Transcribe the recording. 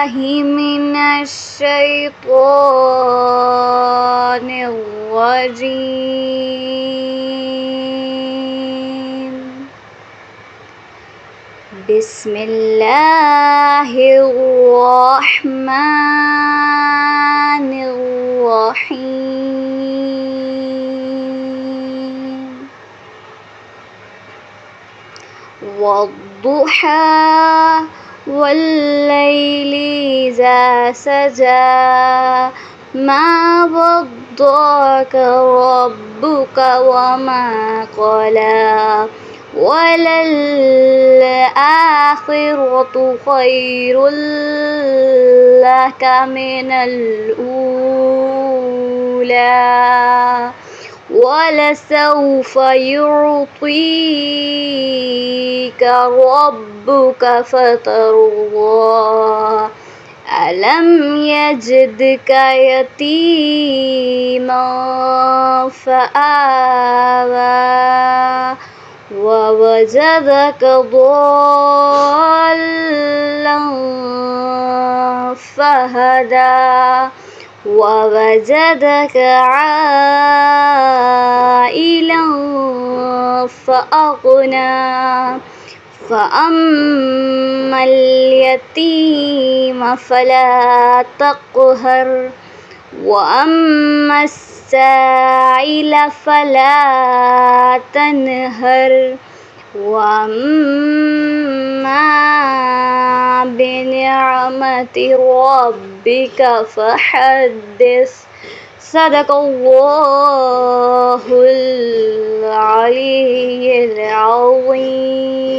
بالله من الشيطان الرجيم. بسم الله الرحمن الرحيم. والضحى والليل إذا سجى ما ودعك ربك وما قلى وللآخرة خير لك من الأولى ولسوف يعطيك ربك فترضى ألم يجدك يتيما فآوى ووجدك ضالا فهدى ووجدك عائلا فأغنى فأما اليتيم فلا تقهر وأما السائل فلا تنهر وأما بنعمة ربك فحدث. صدق الله العلي العظيم.